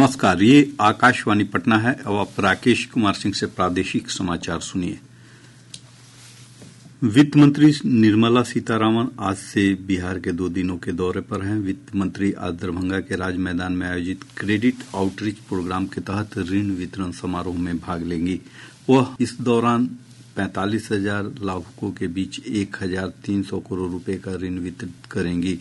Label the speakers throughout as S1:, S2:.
S1: नमस्कार, ये आकाशवाणी पटना है। अब आप राकेश कुमार सिंह से प्रादेशिक समाचार सुनिए। वित्त मंत्री निर्मला सीतारामन आज से बिहार के 2 दिनों के दौरे पर हैं। वित्त मंत्री आज दरभंगा के राज मैदान में आयोजित क्रेडिट आउटरीच प्रोग्राम के तहत ऋण वितरण समारोह में भाग लेंगी। वह इस दौरान 45,000 लाभुकों के बीच 1,300 करोड़ रुपए का ऋण वितरित करेंगी।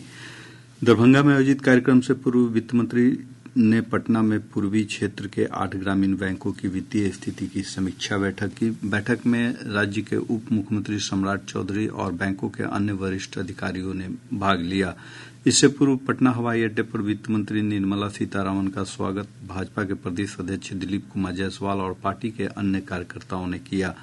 S1: दरभंगा में आयोजित कार्यक्रम से पूर्व वित्त मंत्री ने पटना में पूर्वी क्षेत्र के 8 ग्रामीण बैंकों की वित्तीय स्थिति की समीक्षा बैठक की। बैठक में राज्य के उप मुख्यमंत्री सम्राट चौधरी और बैंकों के अन्य वरिष्ठ अधिकारियों ने भाग लिया। इससे पूर्व पटना हवाई अड्डे पर वित्त मंत्री निर्मला सीतारामन का स्वागत भाजपा के प्रदेश अध्यक्ष दिलीप कुमार जायसवाल और पार्टी के अन्य कार्यकर्ताओं ने किया।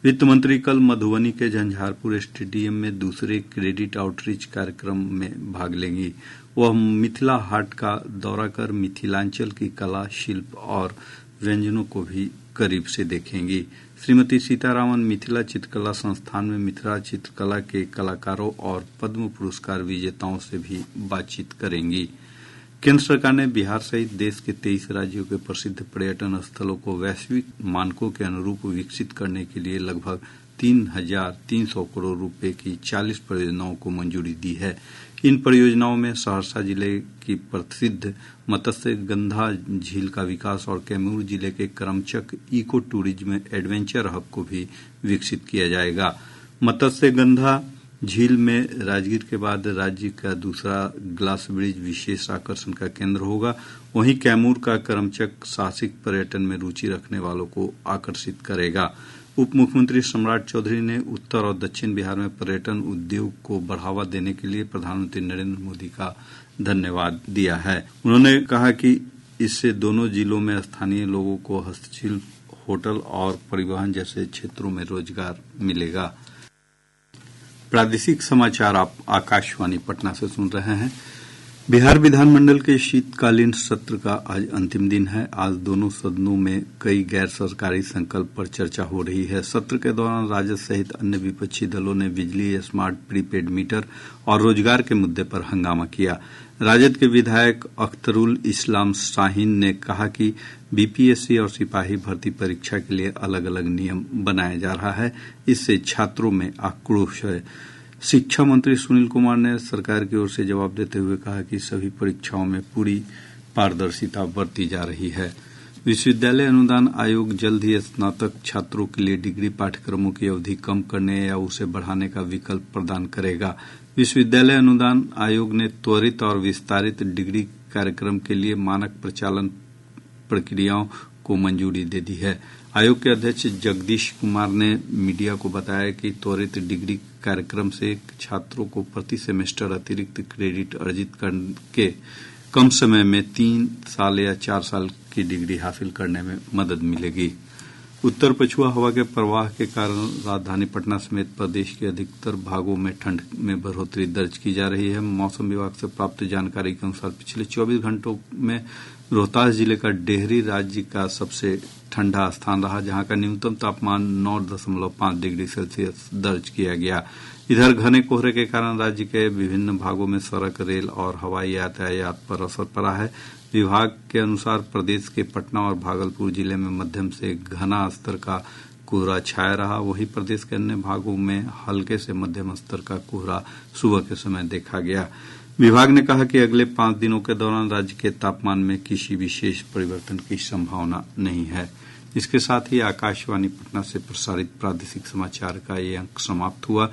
S1: वित्त मंत्री कल मधुबनी के झंझारपुर स्टेडियम में दूसरे क्रेडिट आउटरीच कार्यक्रम में भाग लेंगी। वह मिथिला हाट का दौरा कर मिथिलांचल की कला, शिल्प और व्यंजनों को भी करीब से देखेंगी। श्रीमती सीतारामन मिथिला चित्रकला संस्थान में मिथिला चित्रकला के कलाकारों और पद्म पुरस्कार विजेताओं से भी बातचीत करेंगी। केंद्र सरकार ने बिहार सहित देश के 23 राज्यों के प्रसिद्ध पर्यटन स्थलों को वैश्विक मानकों के अनुरूप विकसित करने के लिए लगभग 3,300 करोड़ रुपए की 40 परियोजनाओं को मंजूरी दी है। इन परियोजनाओं में सहरसा जिले की प्रसिद्ध मत्स्यगंधा झील का विकास और कैमूर जिले के करमचक इको टूरिज्म एडवेंचर हब को भी विकसित किया जाएगा। मत्स्यगंधा झील में राजगीर के बाद राज्य का दूसरा ग्लास ब्रिज विशेष आकर्षण का केंद्र होगा। वहीं कैमूर का करमचक साहसिक पर्यटन में रुचि रखने वालों को आकर्षित करेगा। उप मुख्यमंत्री सम्राट चौधरी ने उत्तर और दक्षिण बिहार में पर्यटन उद्योग को बढ़ावा देने के लिए प्रधानमंत्री नरेंद्र मोदी का धन्यवाद दिया है। उन्होंने कहा कि इससे दोनों जिलों में स्थानीय लोगों को हस्तशिल्प, होटल और परिवहन जैसे क्षेत्रों में रोजगार मिलेगा। प्रादेशिक समाचार आप आकाशवाणी पटना से सुन रहे हैं। बिहार विधानमंडल के शीतकालीन सत्र का आज अंतिम दिन है। आज दोनों सदनों में कई गैर सरकारी संकल्प पर चर्चा हो रही है। सत्र के दौरान राजद सहित अन्य विपक्षी दलों ने बिजली, स्मार्ट प्रीपेड मीटर और रोजगार के मुद्दे पर हंगामा किया। राजद के विधायक अख्तरुल इस्लाम शाहीन ने कहा कि बीपीएससी और सिपाही भर्ती परीक्षा के लिए अलग अलग नियम बनाया जा रहा है, इससे छात्रों में आक्रोश है। शिक्षा मंत्री सुनील कुमार ने सरकार की ओर से जवाब देते हुए कहा कि सभी परीक्षाओं में पूरी पारदर्शिता बरती जा रही है। विश्वविद्यालय अनुदान आयोग जल्द ही स्नातक छात्रों के लिए डिग्री पाठ्यक्रमों की अवधि कम करने या उसे बढ़ाने का विकल्प प्रदान करेगा। विश्वविद्यालय अनुदान आयोग ने त्वरित और विस्तारित डिग्री कार्यक्रम के लिए मानक प्रचालन प्रक्रियाओं को मंजूरी दे दी है। आयोग के अध्यक्ष जगदीश कुमार ने मीडिया को बताया कि त्वरित डिग्री कार्यक्रम से छात्रों को प्रति सेमेस्टर अतिरिक्त क्रेडिट अर्जित करके कम समय में 3 साल या 4 साल की डिग्री हासिल करने में मदद मिलेगी। उत्तर पछुआ हवा के प्रवाह के कारण राजधानी पटना समेत प्रदेश के अधिकतर भागों में ठंड में बढ़ोतरी दर्ज की जा रही है। मौसम विभाग से प्राप्त जानकारी के अनुसार पिछले 24 घंटों में रोहतास जिले का डेहरी राज्य का सबसे ठंडा स्थान रहा, जहां का न्यूनतम तापमान 9.5 डिग्री सेल्सियस दर्ज किया गया। इधर घने कोहरे के कारण राज्य के विभिन्न भागों में सड़क, रेल और हवाई यातायात पर असर पड़ा है। विभाग के अनुसार प्रदेश के पटना और भागलपुर जिले में मध्यम से घना स्तर का कोहरा छाया रहा। वहीं प्रदेश के अन्य भागों में हल्के से मध्यम स्तर का कोहरा सुबह के समय देखा गया। विभाग ने कहा कि अगले 5 दिनों के दौरान राज्य के तापमान में किसी विशेष परिवर्तन की संभावना नहीं है। इसके साथ ही आकाशवाणी पटना से प्रसारित प्रादेशिक समाचार का ये अंक समाप्त हुआ।